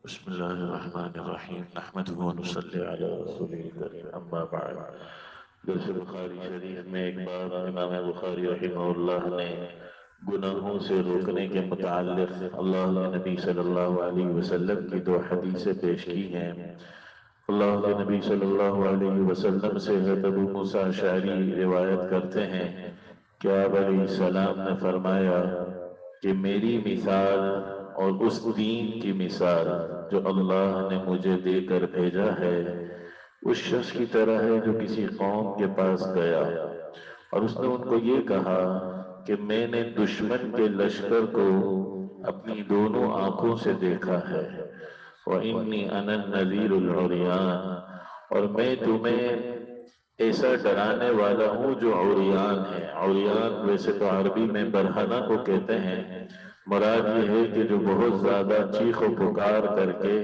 بسم الله الرحمن الرحیم نحمده ونصلی علی رسوله الکریم اما بعد۔ درس بخاری شریف میں ایک بار امام بخاری رحمہ اللہ نے گناہوں سے روکنے کے متعلق اللہ کے نبی صلی اللہ علیہ وسلم کی دو حدیثیں پیش کی ہیں۔ اللہ کے نبی صلی اللہ علیہ وسلم سے حضرت ابو موسیٰ اشعری روایت کرتے ہیں کہ آپ علیہ السلام نے فرمایا کہ میری مثال اور اس دین کی مثال جو اللہ نے مجھے دے کر بھیجا ہے اس شخص کی طرح ہے جو کسی قوم کے پاس گیا اور اس نے ان کو یہ کہا کہ میں نے دشمن کے لشکر کو اپنی دونوں آنکھوں سے دیکھا ہے وَإِنِّي أَنَا النَّذِيرُ الْعُرْيَانِ، اور میں تمہیں ایسا ڈرانے والا ہوں جو عریان ہے۔ عریان ویسے تو عربی میں برہنہ کو کہتے ہیں، مراد یہ ہے کہ جو بہت زیادہ چیخ و پکار کر کے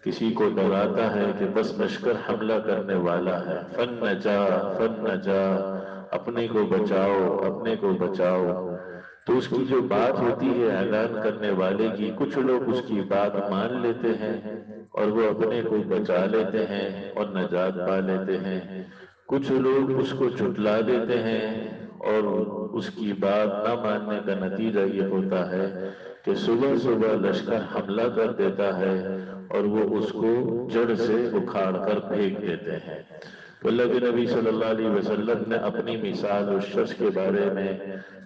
کسی کو ڈراتا ہے کہ بس لشکر حملہ کرنے والا ہے، فن نجا فن نجا، اپنے کو بچاؤ اپنے کو بچاؤ۔ تو اس کی جو بات ہوتی ہے اعلان کرنے والے کی، کچھ لوگ اس کی بات مان لیتے ہیں اور وہ اپنے کو بچا لیتے ہیں اور نجات پا لیتے ہیں، کچھ لوگ اس کو جھٹلا دیتے ہیں اور اس کی بات نہ ماننے کا نتیجہ یہ ہوتا ہے کہ صبح صبح لشکر حملہ کر دیتا ہے اور وہ اس کو جڑ سے اکھاڑ کر پھینک دیتے ہیں۔ تو اللہ کے نبی صلی اللہ علیہ وسلم نے اپنی مثال اس شخص کے بارے میں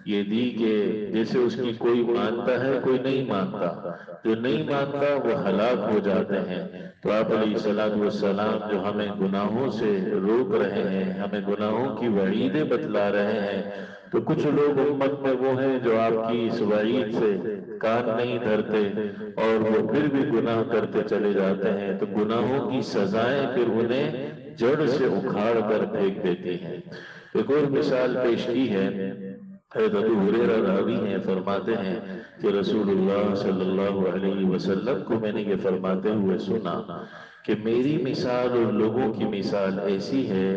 یہ دی کہ جیسے اس کی کوئی مانتا ہے کوئی نہیں مانتا، جو نہیں مانتا وہ ہلاک ہو جاتے ہیں۔ تو آپ علیہ السلام جو ہمیں گناہوں سے روک رہے ہیں، ہمیں گناہوں کی وعیدیں بتلا رہے ہیں، تو کچھ لوگ امت میں وہ ہیں جو آپ کی اس وعید سے کان نہیں دھرتے اور وہ پھر بھی گناہ کرتے چلے جاتے ہیں، تو گناہوں کی سزائیں پھر انہیں جڑ سے اکھاڑ کر پھینک دیتی ہیں۔ ایک اور مثال پیش کی ہے، حضرت ابو ہریرہ راوی ہیں، فرماتے ہیں کہ رسول اللہ صلی اللہ علیہ وسلم کو میں نے یہ فرماتے ہوئے سنا کہ میری مثال اور لوگوں کی مثال ایسی ہے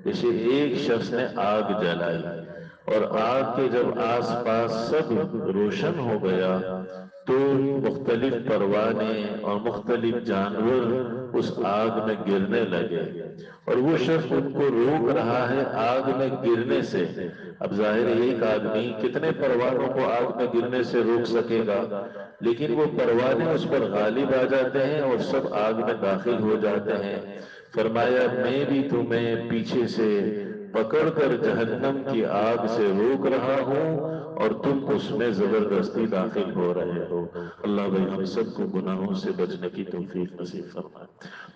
جیسے ایک شخص نے آگ جلائی اور آگ کے جب آس پاس سب روشن ہو گیا تو مختلف پروانے اور مختلف جانور اس آگ میں گرنے لگے اور وہ شخص ان کو روک رہا ہے آگ میں گرنے سے۔ اب ظاہر ہے ایک آدمی کتنے پروانوں کو آگ میں گرنے سے روک سکے گا، لیکن وہ پروانے اس پر غالب آ جاتے ہیں اور سب آگ میں داخل ہو جاتے ہیں۔ فرمایا میں بھی تمہیں پیچھے سے پکڑ کر جہنم کی آگ سے روک رہا ہوں اور تم اس میں زبردستی داخل ہو رہے ہو۔ اللہ بھائی ہم سب کو گناہوں سے بچنے کی توفیق نصیب فرمائے۔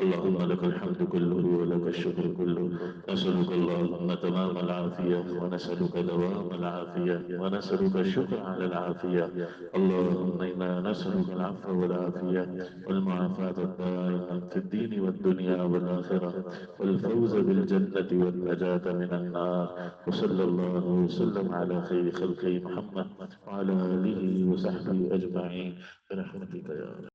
اللہم لک الحمد کلہ ولک الشکر کلہ، نسألک اللہم تمام العافیہ ونسألک دوام العافیہ ونسألک الشکر علی العافیہ۔ اللہم انا نسألک العفو والعافیہ والمعافاة الدائمة في الدين والدنيا والآخرة والفوز بالجنة والنجاة من النار، وصلى الله وسلم على خير خلقه محمد وعلى آله وصحبه أجمعين برحمتك يا رب۔